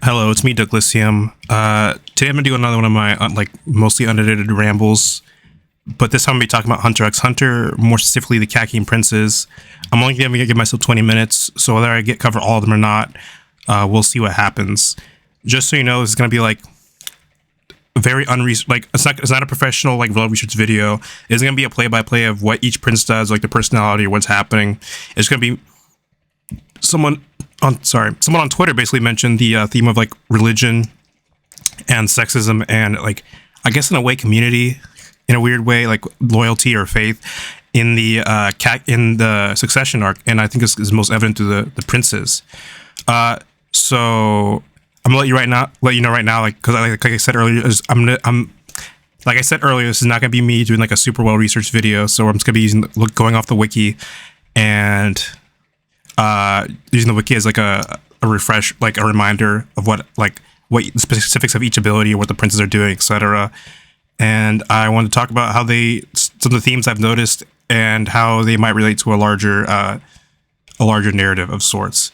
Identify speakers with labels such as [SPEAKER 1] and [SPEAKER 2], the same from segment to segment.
[SPEAKER 1] Hello, it's me, Douglasium. Today I'm gonna do another one of my mostly unedited rambles, but this time I'm gonna be talking about Hunter x Hunter, more specifically the Kakin Princes. I'm only gonna give myself 20 minutes, so whether I cover all of them or not, we'll see what happens. Just so you know, this is gonna be very it's not a professional well researched video. It's gonna be a play-by-play of what each prince does, the personality or what's happening. It's gonna be someone on Twitter basically mentioned the theme of religion and sexism and I guess in a way community, in a weird way, loyalty or faith in the succession arc, and I think this is most evident through the princes. So I'm gonna let you know right now, because like I said earlier, this is not gonna be me doing a super well researched video. So I'm just gonna be going off the wiki and using the wiki as a refresh, a reminder of what the specifics of each ability or what the princes are doing, etc. And I want to talk about how some of the themes I've noticed and how they might relate to a larger narrative of sorts.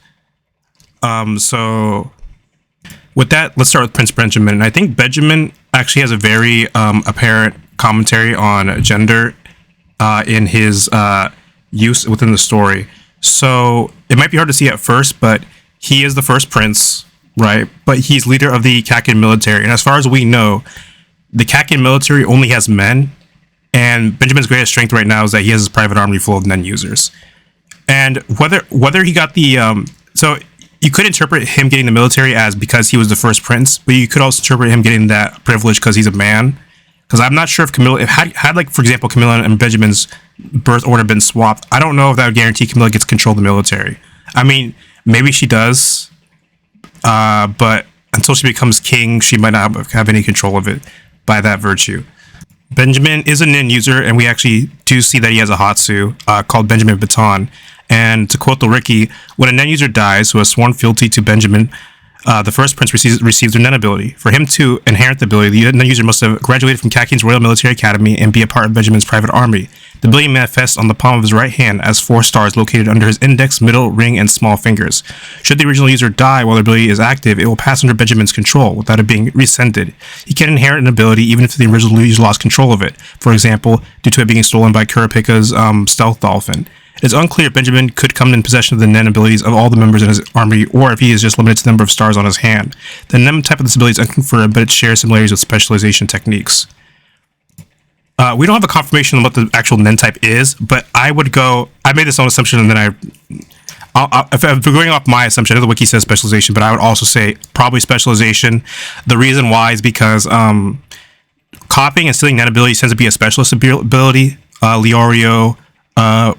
[SPEAKER 1] So with that, let's start with Prince Benjamin. And I think Benjamin actually has a very apparent commentary on gender in his use within the story. So it might be hard to see at first, but he is the first prince, right? But he's leader of the Kakin military. And as far as we know, the Kakin military only has men. And Benjamin's greatest strength right now is that he has his private army full of Nen users. And whether he got the... so you could interpret him getting the military as because he was the first prince, but you could also interpret him getting that privilege because he's a man. Because I'm not sure if Camilla... for example, Camilla and Benjamin's birth order been swapped, I don't know if that would guarantee Camilla gets control of the military. I mean, maybe she does, but until she becomes king, she might not have any control of it by that virtue. Benjamin is a Nin user, and we actually do see that he has a Hatsu called Benjamin Baton. And to quote the Wiki, when a Nen user dies who has sworn fealty to Benjamin, the first prince receives their Nen ability. For him to inherit the ability, the Nen user must have graduated from Kakin's Royal Military Academy and be a part of Benjamin's private army. The ability manifests on the palm of his right hand as 4 stars located under his index, middle, ring, and small fingers. Should the original user die while the ability is active, it will pass under Benjamin's control without it being rescinded. He can inherit an ability even if the original user lost control of it, for example, due to it being stolen by Kurapika's stealth dolphin. It is unclear if Benjamin could come in possession of the Nen abilities of all the members in his army, or if he is just limited to the number of stars on his hand. The Nen type of this ability is unconfirmed, but it shares similarities with specialization techniques. We don't have a confirmation on what the actual Nen type is, but I made this own assumption, and then if I'm going off my assumption, I know the wiki says specialization, but I would also say probably specialization. The reason why is because copying and stealing Nen abilities tends to be a specialist ability. Leorio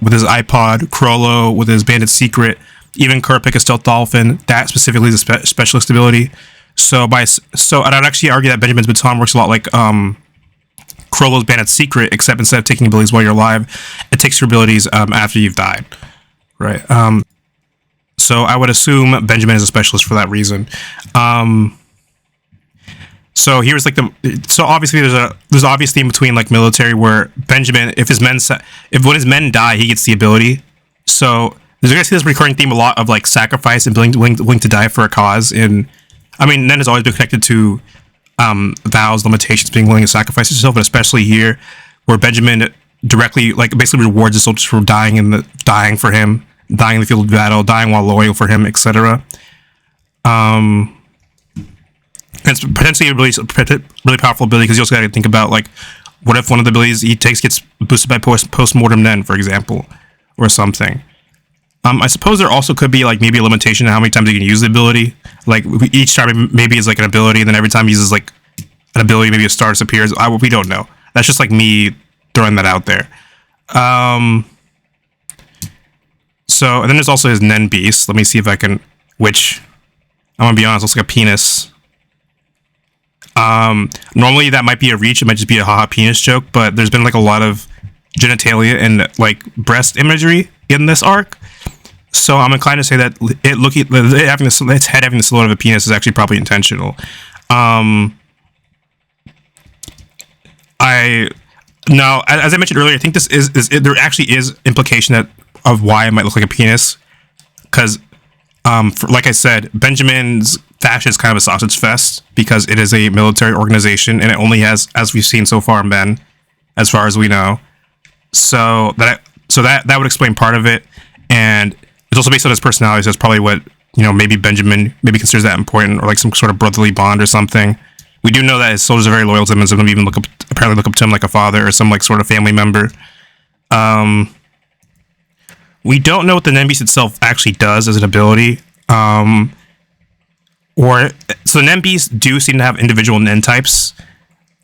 [SPEAKER 1] with his iPod, Crollo with his Bandit Secret, even Kurapika Stealth Dolphin, that specifically is a specialist ability. So I'd actually argue that Benjamin's Baton works a lot like Crollo's Bandit Secret, except instead of taking abilities while you're alive, it takes your abilities after you've died, right? So I would assume Benjamin is a specialist for that reason. So here's so obviously there's obvious theme between military where Benjamin, when his men die, he gets the ability. So there's gonna see this recurring theme a lot of sacrifice and willing to die for a cause. Nen has always been connected to vows, limitations, being willing to sacrifice yourself, but especially here where Benjamin directly basically rewards the soldiers for dying for him, dying in the field of battle, dying while loyal for him, etc. It's potentially a really powerful ability because you also got to think about what if one of the abilities he takes gets boosted by post-mortem Nen, for example, or something. I suppose there also could be maybe a limitation on how many times you can use the ability. Each time maybe is an ability, and then every time he uses an ability, maybe a star disappears. We don't know. That's just me throwing that out there. So and then there's also his Nen Beast. Let me see if I can. Which I'm gonna be honest, looks like a penis. Normally that might be a reach. It might just be a haha penis joke, but there's been a lot of genitalia and breast imagery in this arc. So I'm inclined to say that its head having the silhouette of a penis is actually probably intentional. Now, as I mentioned earlier, I think there actually is implication of why it might look like a penis, because like I said, Benjamin's fashion is kind of a sausage fest because it is a military organization and it only has, as we've seen so far, men, as far as we know. So that would explain part of it, and it's also based on his personality. So that's probably what, maybe Benjamin maybe considers that important, or like some sort of brotherly bond or something. We do know that his soldiers are very loyal to him, and some of them even apparently look up to him like a father or some like sort of family member. We don't know what the Nen Beast itself actually does as an ability. So the Nen Beasts do seem to have individual Nen types.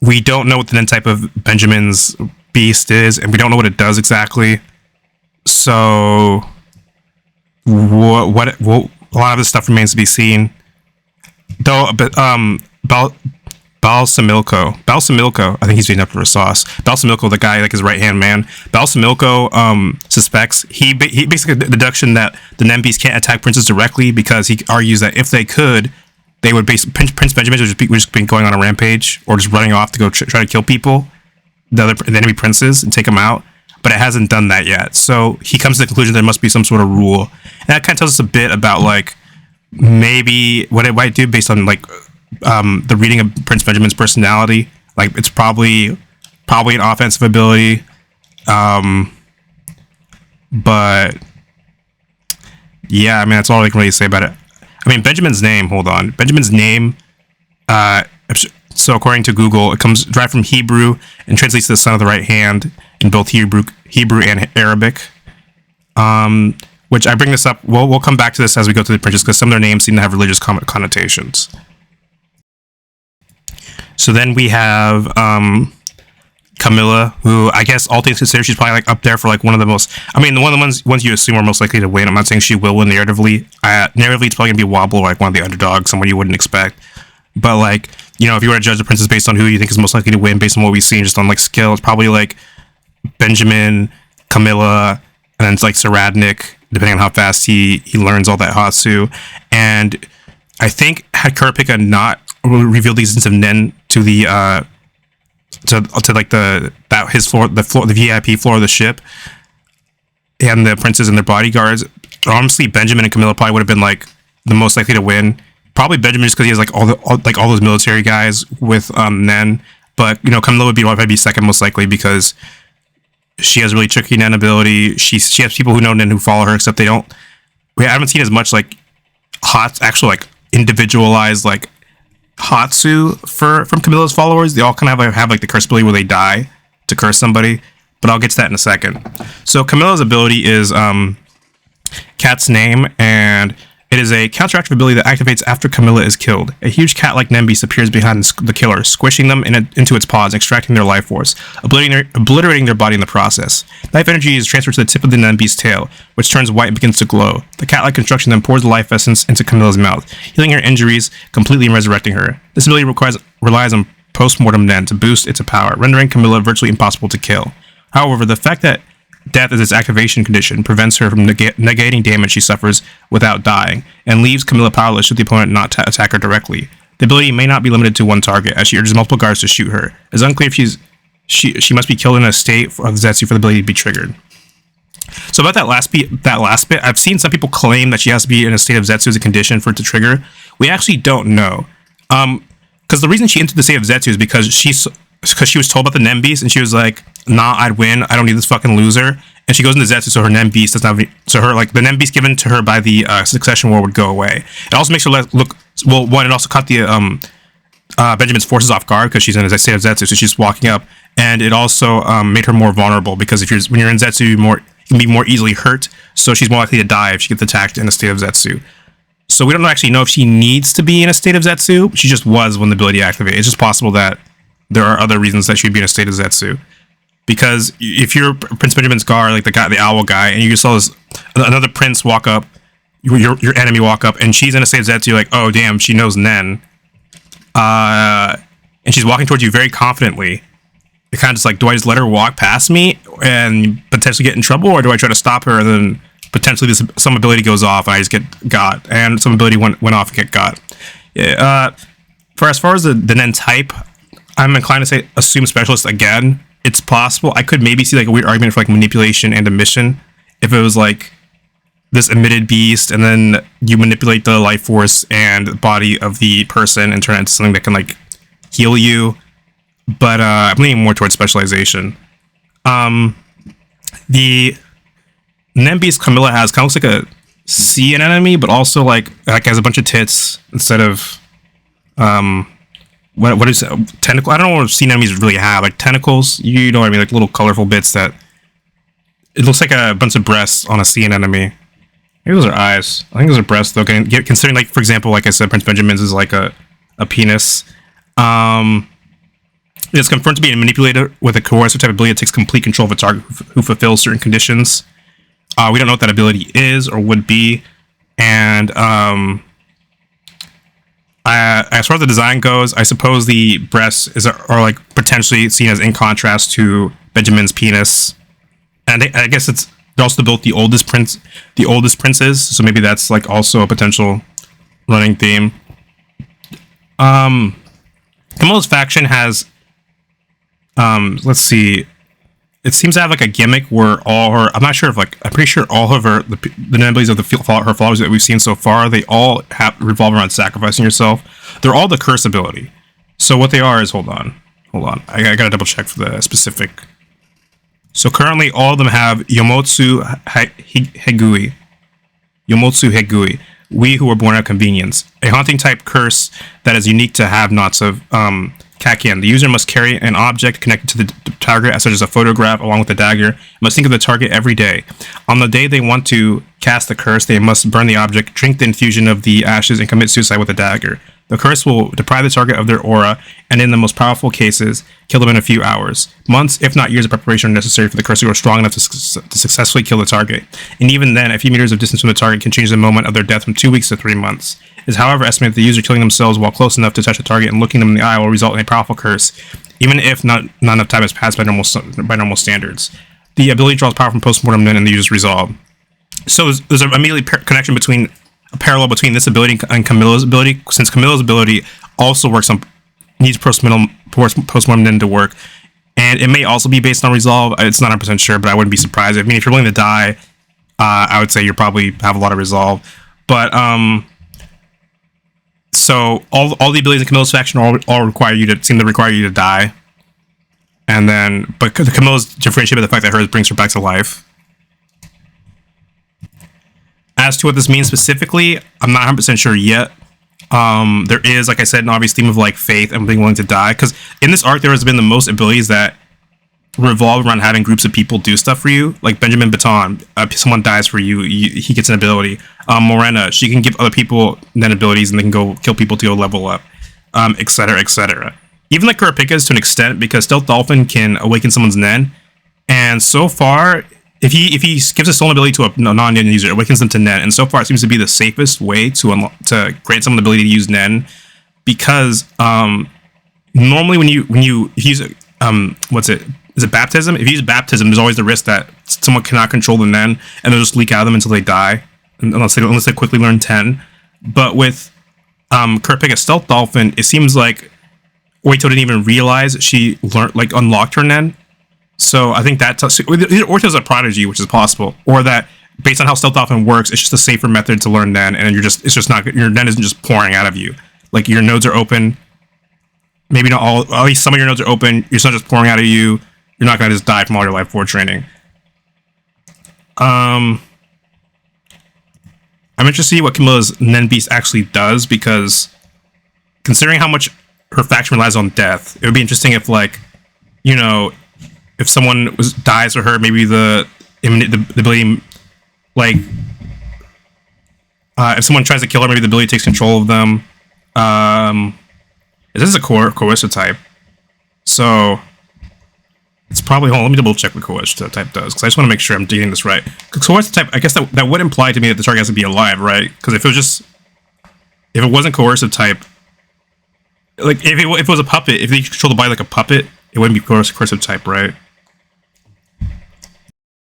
[SPEAKER 1] We don't know what the Nen type of Benjamin's beast is, and we don't know what it does exactly. So what a lot of this stuff remains to be seen. Though, but Balsamilko, I think he's being up for a sauce. Balsamilko, the guy, like his right-hand man. Balsamilko suspects, he basically the deduction that the Nen Beasts can't attack princes directly because he argues that if they could, they would Prince Benjamin would just be going on a rampage or just running off to go try to kill people, the enemy princes, and take them out. But it hasn't done that yet. So he comes to the conclusion there must be some sort of rule. And that kind of tells us a bit about like maybe what it might do based on like the reading of Prince Benjamin's personality. Like it's probably an offensive ability. But yeah, I mean that's all I can really say about it. I mean Benjamin's name, so according to Google, it comes derived from Hebrew and translates to the son of the right hand in both Hebrew and Arabic. Which I bring this up. We'll come back to this as we go through the princes because some of their names seem to have religious connotations. So then we have Camilla, who I guess all things considered, she's probably like up there for like one of the most. I mean, one of the ones you assume are most likely to win. I'm not saying she will win narratively. Narratively, it's probably gonna be Wobble, like one of the underdogs, someone you wouldn't expect. But like, if you were to judge the princes based on who you think is most likely to win, based on what we've seen, just on like skill, it's probably like Benjamin, Camilla, and then it's like Saradnik, depending on how fast he learns all that Hatsu. And I think had Kurapika not revealed the existence of Nen to the to like the VIP floor of the ship and the princes and their bodyguards, honestly Benjamin and Camilla probably would have been like the most likely to win. Probably Benjamin just because he has like all those military guys with Nen, but Camilla would probably be second most likely because she has really tricky Nen ability. She has people who know Nen who follow her, except they don't. We haven't seen as much like actual like individualized like Hatsu from Camilla's followers. They all kind of have like the curse ability where they die to curse somebody, but I'll get to that in a second. So Camilla's ability is Cat's Name, and it is a counteractive ability that activates after Camilla is killed. A huge cat-like Nen Beast appears behind the killer, squishing them into its paws, extracting their life force, obliterating their body in the process. Life energy is transferred to the tip of the Nen Beast's tail, which turns white and begins to glow. The cat-like construction then pours the life essence into Camilla's mouth, healing her injuries completely and resurrecting her. This ability relies on post-mortem Nen to boost its power, rendering Camilla virtually impossible to kill. However, the fact that death as its activation condition prevents her from negating damage she suffers without dying, and leaves Camilla powerless should the opponent not attack her directly. The ability may not be limited to one target, as she urges multiple guards to shoot her. It's unclear if she must be killed in a state of Zetsu for the ability to be triggered. So about that last bit, I've seen some people claim that she has to be in a state of Zetsu as a condition for it to trigger. We actually don't know. Because the reason she entered the state of Zetsu is because she was told about the Nen Beast, and she was like, nah, I'd win. I don't need this fucking loser. And she goes into Zetsu, so her Nen Beast does not have any, so her, like, the Nen Beast given to her by the Succession War would go away. It also makes her look, well, one, it also caught the Benjamin's forces off guard, because she's in a state of Zetsu, so she's walking up, and it also made her more vulnerable, because when you're in Zetsu, you can be more easily hurt, so she's more likely to die if she gets attacked in a state of Zetsu. So we don't actually know if she needs to be in a state of Zetsu. She just was when the ability activated. It's just possible that there are other reasons that she'd be in a state of Zetsu. Because if you're Prince Benjamin's guard, like the owl guy, and you saw another prince walk up, your enemy walk up, and she's in a state of Zetsu, you're like, oh damn, she knows Nen. And she's walking towards you very confidently. You're kind of just like, do I just let her walk past me and potentially get in trouble, or do I try to stop her and then potentially some ability goes off and I just get got, and some ability went off and get got. For as far as the Nen type, I'm inclined to say assume specialist again. It's possible. I could maybe see like a weird argument for like manipulation and omission if it was like this emitted beast, and then you manipulate the life force and body of the person and turn it into something that can like heal you. But I'm leaning more towards specialization. The Nen beast Camilla has kind of looks like a sea anemone, but also like has a bunch of tits instead of what is it? Tentacle? I don't know what sea anemones really have, like tentacles. You know what I mean, like little colorful bits that it looks like a bunch of breasts on a sea anemone. Maybe those are eyes. I think those are breasts though. Considering, like, for example, like I said, Prince Benjamin's is like a penis. It's confirmed to be a manipulator with a coercive type ability that takes complete control of a target who fulfills certain conditions. We don't know what that ability is or would be. And as far as the design goes, I suppose the breasts are like potentially seen as in contrast to Benjamin's penis. And I guess they're also built the oldest princes, so maybe that's like also a potential running theme. Camilla's faction has let's see, it seems to have like a gimmick where I'm pretty sure all of the abilities of her followers that we've seen so far, they all revolve around sacrificing yourself. They're all the curse ability. So what they are is, hold on, I gotta double check for the specific. So currently all of them have Yomotsu Hegui, we who were born out of convenience, a haunting type curse that is unique to have-nots of Kakin. The user must carry an object connected to the target, such as a photograph, along with a dagger. Must think of the target every day. On the day they want to cast the curse, they must burn the object, drink the infusion of the ashes, and commit suicide with a dagger. The curse will deprive the target of their aura, and in the most powerful cases, kill them in a few hours. Months, if not years of preparation are necessary for the curse to grow strong enough to successfully kill the target. And even then, a few meters of distance from the target can change the moment of their death from 2 weeks to 3 months. It is, however, estimated that the user killing themselves while close enough to touch the target and looking them in the eye will result in a powerful curse, even if not enough time has passed by normal standards. The ability draws power from postmortem and the user's resolve. So there's an immediate connection between a parallel between this ability and Camilla's ability, since Camilla's ability also needs postmortem to work, and it may also be based on resolve. It's not 100% sure, but I wouldn't be surprised. I mean, if you're willing to die, I would say you probably have a lot of resolve. But so all the abilities in Camilla's faction all seem to require you to die, and then but Camilla's differentiated by the fact that hers brings her back to life. As to what this means specifically, I'm not 100% sure yet. There is, like I said, an obvious theme of like faith and being willing to die, because in this arc there has been the most abilities that revolve around having groups of people do stuff for you. Like Benjamin Baton, someone dies for you, he gets an ability. Morena, she can give other people then abilities and they can go kill people to go level up, etc, etc. Even like Kurapika's to an extent, because Stealth Dolphin can awaken someone's Nen, and so far, if he gives a stolen ability to a non-Nen user, it awakens them to Nen, and so far it seems to be the safest way to grant someone the ability to use Nen, because normally when you use is it baptism? If you use baptism, there's always the risk that someone cannot control the Nen and they'll just leak out of them until they die, unless they quickly learn 10. But with Kurapika's Stealth Dolphin, it seems like Oito didn't even realize she unlocked her Nen. So I think that either Oito's a prodigy, which is possible, or that based on how Stealth Dolphin works, it's just a safer method to learn Nen, and your Nen isn't just pouring out of you. Like your nodes are open. Maybe not all, at least some of your nodes are open. It's not just pouring out of you. You're not gonna just die from all your life force training. I'm interested to see what Camilla's Nen Beast actually does, because considering how much her faction relies on death, it would be interesting if, like, you know, if someone dies for her, maybe the ability, like, if someone tries to kill her, maybe the ability takes control of them. This is a coercive type, so it's probably. Hold on, let me double check what coercive type does, because I just want to make sure I'm getting this right. Coercive type, I guess that would imply to me that the target has to be alive, right? Because if it wasn't coercive type, like if it was a puppet, if they control the body like a puppet, it wouldn't be coercive type, right?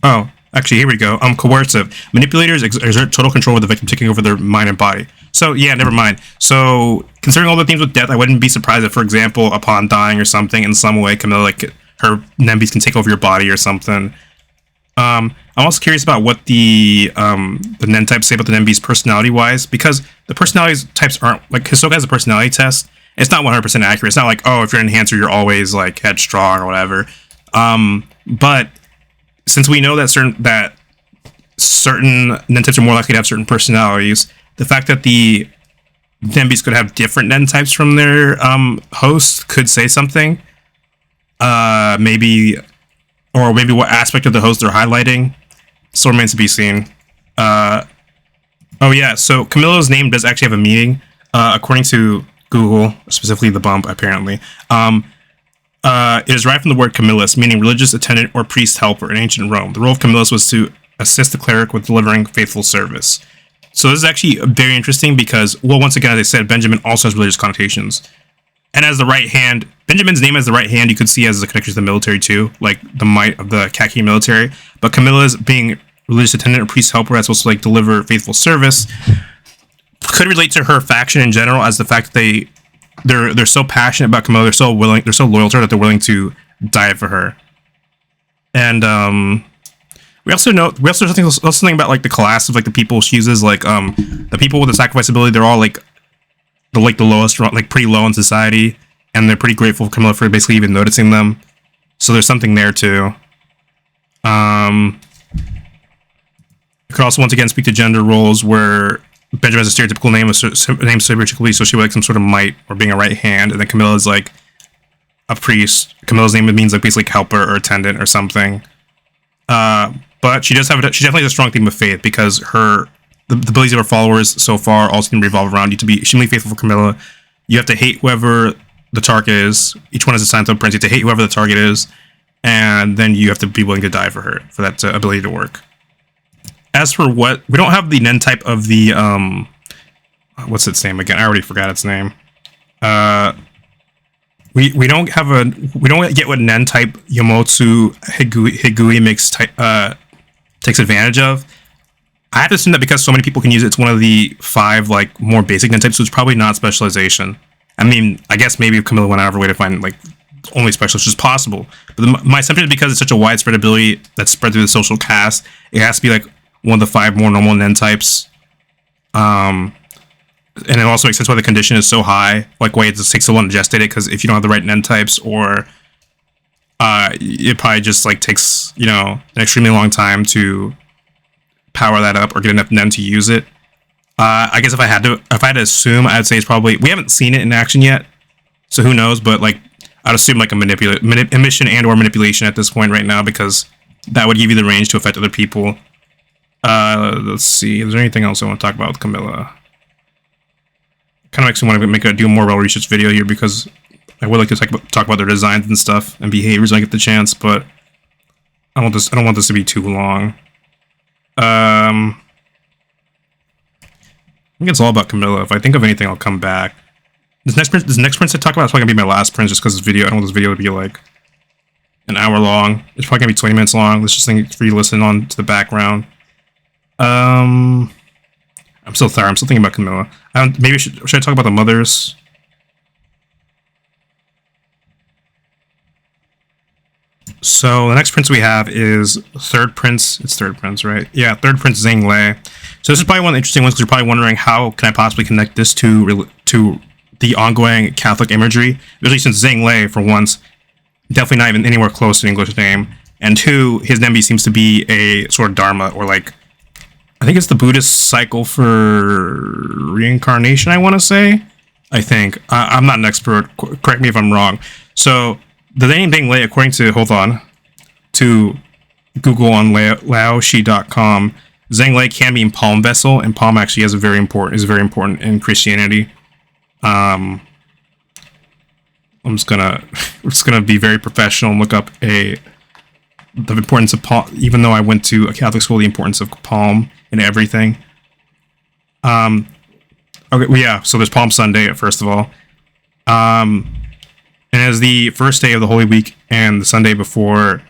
[SPEAKER 1] Oh, actually, here we go. Coercive. Manipulators exert total control of the victim, taking over their mind and body. So, yeah, never mind. So, considering all the themes with death, I wouldn't be surprised if, for example, upon dying or something, in some way, Camilla, like, her Nen Beast can take over your body or something. I'm I'm also curious about what the Nen types say about the Nenbis personality wise, because the personality types aren't like Hisoka has a personality test. It's not 100% accurate. It's not like, oh, if you're an enhancer, you're always like headstrong or whatever. But since we know that certain Nen types are more likely to have certain personalities, the fact that the Nenbis could have different Nen types from their host could say something. Maybe what aspect of the host they're highlighting still remains to be seen. Oh yeah, so Camilla's name does actually have a meaning, according to Google, specifically the bump, apparently. It is derived from the word Camillus, meaning religious attendant or priest helper in ancient Rome. The role of Camillus was to assist the cleric with delivering faithful service. So this is actually very interesting because, well, once again, as I said, Benjamin also has religious connotations. And as the right hand, Benjamin's name as the right hand, you could see as a connection to the military too, like the might of the Kakin military. But Camilla's being religious attendant or priest helper that's supposed to like deliver faithful service could relate to her faction in general, as the fact that they're so passionate about Camilla, they're so loyal to her that they're willing to die for her. And we also know something about like the class of like the people she uses, like the people with the sacrifice ability. They're all like the lowest, like pretty low in society, and they're pretty grateful for Camilla for basically even noticing them. So there's something there too. It could also once again speak to gender roles where Benjamin has a stereotypical name stereotypically associated with like some sort of might or being a right hand, and then Camilla is like a priest. Camilla's name means like basically helper or attendant or something. But she definitely has a strong theme of faith, because the abilities of her followers so far all seem to revolve around you to be extremely faithful for Camilla. You have to hate whoever the target is. Each one is assigned to a prince. You have to hate whoever the target is, and then you have to be willing to die for her for that ability to work. As for we don't have the Nen type of the what's its name again? I already forgot its name. We don't get what Nen type Yomotsu Higui takes advantage of. I have to assume that because so many people can use it, it's one of the 5 like more basic Nen types, so it's probably not specialization. I mean, I guess maybe if Camilla went out of her way to find like only specialists is possible. But my assumption is because it's such a widespread ability that's spread through the social caste, it has to be like one of the 5 more normal Nen types. And it also makes sense why the condition is so high, like why it just takes so long to gestate it, because if you don't have the right Nen types, or it probably just like takes, an extremely long time to power that up or get enough Nen to use it. I guess if I had to assume, I'd say it's probably, we haven't seen it in action yet, so who knows, but like I'd assume like a emission and or manipulation at this point right now, because that would give you the range to affect other people. Let's see, is there anything else I want to talk about with Camilla? Kind of makes me want to do a more well-researched video here, because I would like to talk about their designs and stuff and behaviors when I get the chance, but I don't want this to be too long. I think it's all about Camilla. If I think of anything, I'll come back. This next prince I talk about is probably gonna be my last prince, just because this video, I don't want this video to be like an hour long. It's probably gonna be 20 minutes long. This is just thing for you to listen on to the background. I'm still tired. I'm still thinking about Camilla. Maybe should I talk about the mothers? So the next prince we have is third prince. It's third prince, right? Yeah, third prince Zhang Lei. So this is probably one of the interesting ones, because you're probably wondering how can I possibly connect this to the ongoing Catholic imagery, especially since Zhang Lei, for once, definitely not even anywhere close to an English name, and 2, his Nenbi seems to be a sort of dharma, or like, I think it's the Buddhist cycle for reincarnation, I want to say. I think. I'm not an expert. Correct me if I'm wrong. So the name Zhang Lei, according to, to Google on laoshi.com, Zhang Lei can mean palm vessel, and palm actually is very important in Christianity. I'm just gonna be very professional and look up the importance of palm, even though I went to a Catholic school, the importance of palm in everything. Okay, well, yeah, so there's Palm Sunday, first of all. And as the first day of the Holy Week and the Sunday before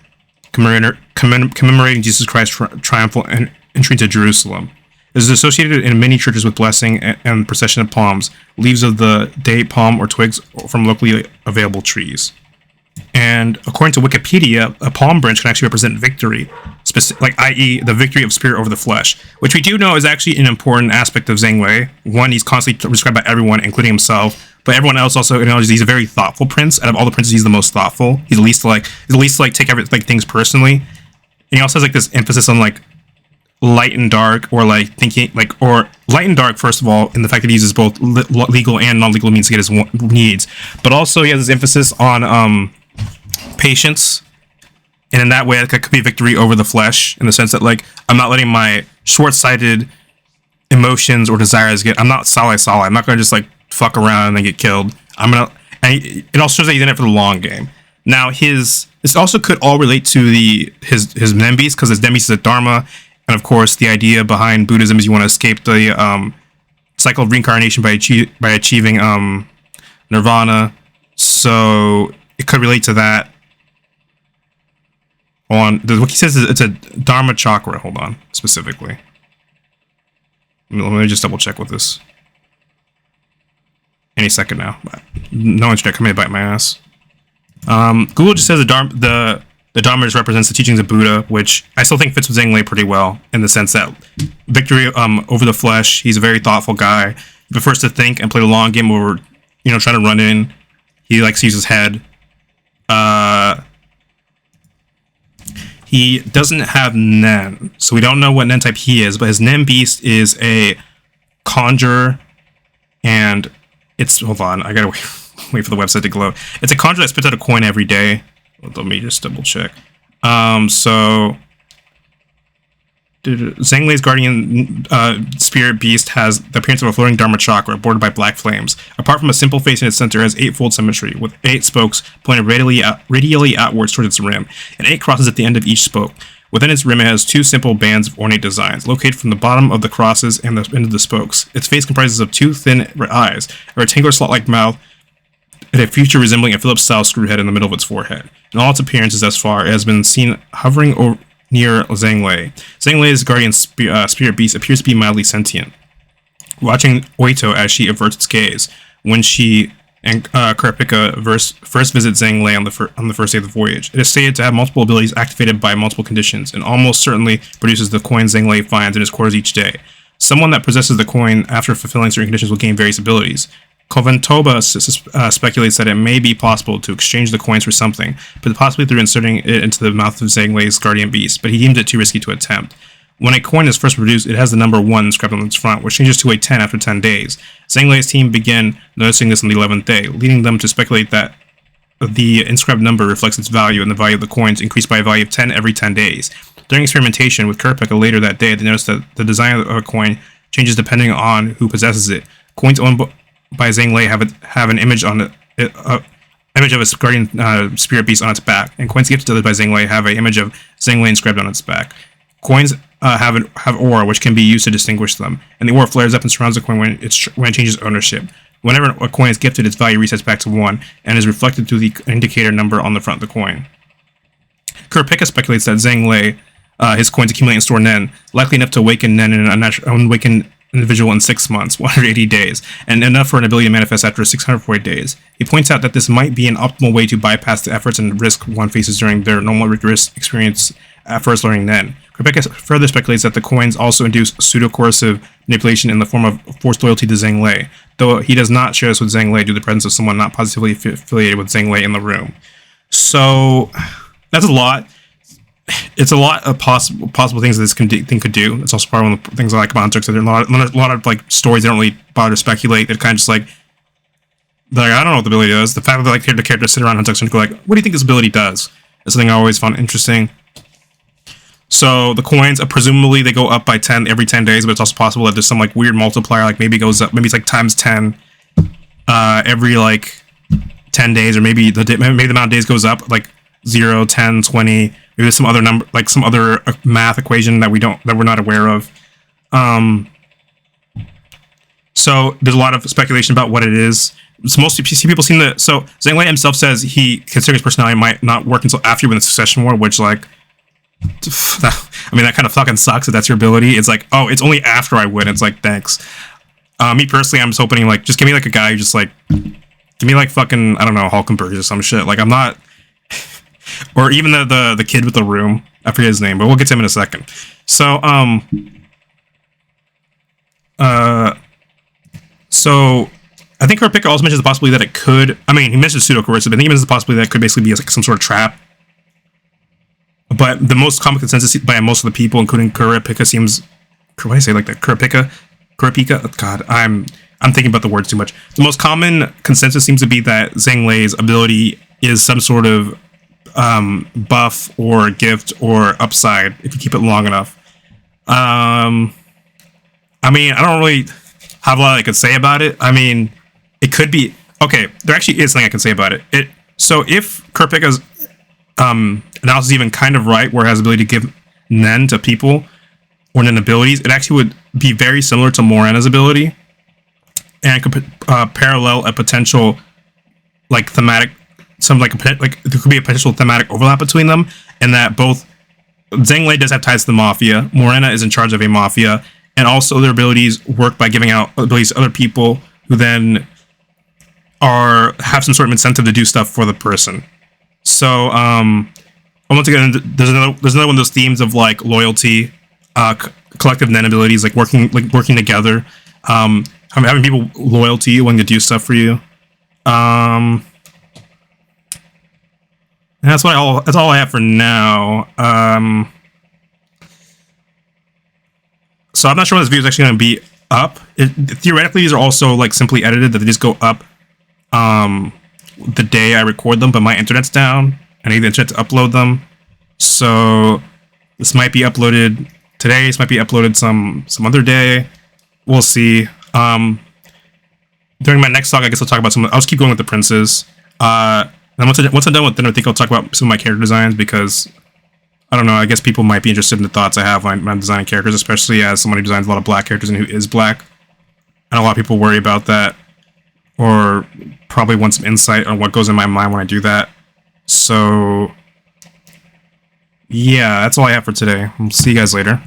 [SPEAKER 1] commemorating Jesus Christ's triumphal entry to Jerusalem. It is associated in many churches with blessing and procession of palms, leaves of the date palm or twigs from locally available trees. And according to Wikipedia, a palm branch can actually represent victory, i.e., the victory of spirit over the flesh, which we do know is actually an important aspect of Zhang Wei. One, he's constantly described by everyone, including himself, but everyone else also acknowledges he's a very thoughtful prince. Out of all the princes, he's the most thoughtful. He's the least to take things personally. And he also has like this emphasis on like light and dark, or like thinking like, or light and dark, first of all, in the fact that he uses both legal and non-legal means to get his needs, but also he has this emphasis on patience, and in that way it could be victory over the flesh, in the sense that like I'm not letting my short-sighted emotions or desires I'm not Salai. I'm not gonna just like fuck around and then get killed. And it also shows that he's in it for the long game. Now this also could all relate to his Nembeast, because his Nembeast is a Dharma, and of course the idea behind Buddhism is you want to escape the cycle of reincarnation by achieving nirvana. So it could relate to that. What he says is it's a Dharma chakra. Hold on, specifically. Let me just double check with this. Any second now. No internet coming to bite my ass. Google just says the Dharma just represents the teachings of Buddha, which I still think fits with Zhang Wei pretty well, in the sense that victory over the flesh. He's a very thoughtful guy. He prefers to think and play the long game over, trying to run in. He likes to use his head. He doesn't have Nen, so we don't know what Nen type he is, but his Nembeast is a conjurer, and hold on, I gotta wait for the website to glow. It's a conjurer that spits out a coin every day. Let me just double check. So Zhang Wei's guardian spirit beast has the appearance of a floating Dharma chakra bordered by black flames. Apart from a simple face in its center, it has eightfold symmetry, with 8 spokes pointed radially outwards towards its rim, and 8 crosses at the end of each spoke. Within its rim, it has 2 simple bands of ornate designs, located from the bottom of the crosses and the end of the spokes. Its face comprises of 2 thin eyes, a rectangular slot-like mouth, and a feature resembling a Phillips-style screw head in the middle of its forehead. In all its appearances thus far, it has been seen hovering near Zhang Wei. Zhang Wei's guardian spirit beast appears to be mildly sentient, watching Oito as she averts its gaze when she and Karapika first visit Zhang Wei on the first day of the voyage. It is stated to have multiple abilities activated by multiple conditions, and almost certainly produces the coin Zhang Wei finds in his quarters each day. Someone that possesses the coin after fulfilling certain conditions will gain various abilities. Koventoba speculates that it may be possible to exchange the coins for something, but possibly through inserting it into the mouth of Zhang Wei's guardian beast, but he deemed it too risky to attempt. When a coin is first produced, it has the number 1 inscribed on its front, which changes to a 10 after 10 days. Zhang Wei's team began noticing this on the 11th day, leading them to speculate that the inscribed number reflects its value, and the value of the coins increased by a value of 10 every 10 days. During experimentation with Kurapika later that day, they noticed that the design of a coin changes depending on who possesses it. Coins owned by Zhang Wei have an image on image of its guardian spirit beast on its back, and coins gifted to others by Zhang Wei have an image of Zhang Wei inscribed on its back. Coins have aura, which can be used to distinguish them, and the aura flares up and surrounds the coin when it changes ownership. Whenever a coin is gifted, its value resets back to 1 and is reflected through the indicator number on the front of the coin. Kurapika speculates that Zhang Wei, his coins accumulate and store Nen, likely enough to awaken Nen in an unawakened individual in 6 months, 180 days, and enough for an ability to manifest after 640 days. He points out that this might be an optimal way to bypass the efforts and risk one faces during their normal rigorous experience at first learning Nen. Rebecca further speculates that the coins also induce pseudo-coercive manipulation in the form of forced loyalty to Zhang Wei, though he does not share this with Zhang Wei due to the presence of someone not positively affiliated with Zhang Wei in the room. So, that's a lot. It's a lot of possible things that this thing could do. It's also part of one of the things I like about Hunter, because there are a lot of like stories they don't really bother to speculate. They're kind of just like, I don't know what the ability does. The fact that the characters sit around Hunter and go like, what do you think this ability does? Is something I always found interesting. So the coins, presumably they go up by 10 every 10 days, but it's also possible that there's some like weird multiplier, like maybe it goes up, maybe it's like times 10 every like 10 days, or maybe the amount of days goes up like 0, 10, 20. Maybe there's some other number, like some other math equation that we're not aware of. So there's a lot of speculation about what it is. So most people seem to. So Zhang Wei himself says he considers his personality might not work until after you win the Succession War, which like, I mean, that kind of fucking sucks if that's your ability. It's like, oh, it's only after I win. It's like, thanks. Me personally, I'm just hoping like, just give me like a guy who just like, give me like fucking, I don't know, Hulkenberg or some shit. Like I'm not Or even the kid with the room. I forget his name, but we'll get to him in a second. So so I think Kurapika also mentions the possibility that it could. I mean, he mentions pseudo-coercive, but I think he mentions the possibility that it could basically be like some sort of trap. But the most common consensus by most of the people, including Kurapika, seems. Why do I say it like that? Kurapika. Oh, God, I'm thinking about the words too much. The most common consensus seems to be that Zhanglei's ability is some sort of buff or gift or upside if you keep it long enough. I mean, I don't really have a lot I could say about it. I mean, it could be okay. There actually is something I can say about it. So if Kurapika's analysis is even kind of right, where it has the ability to give Nen to people or Nen abilities, it actually would be very similar to Morena's ability, and could parallel a potential like thematic, like there could be a potential thematic overlap between them, and that both Zhanglei does have ties to the mafia, Morena is in charge of a mafia, and also their abilities work by giving out abilities to other people who then have some sort of incentive to do stuff for the person. So once again, there's another one of those themes of like loyalty, collective Nen abilities, like working together, having people loyal to you, wanting to do stuff for you. And that's all I have for now. So I'm not sure when this video is actually going to be up. Theoretically, these are also like simply edited, that they just go up the day I record them, but my internet's down. I need the internet to upload them. So this might be uploaded today. This might be uploaded some other day. We'll see. During my next talk, I guess I'll talk about I'll just keep going with the princes. And once I'm done with them, I think I'll talk about some of my character designs, because I don't know, I guess people might be interested in the thoughts I have when I'm designing characters, especially as someone who designs a lot of black characters and who is black. And a lot of people worry about that, or probably want some insight on what goes in my mind when I do that. So yeah, that's all I have for today. I'll see you guys later.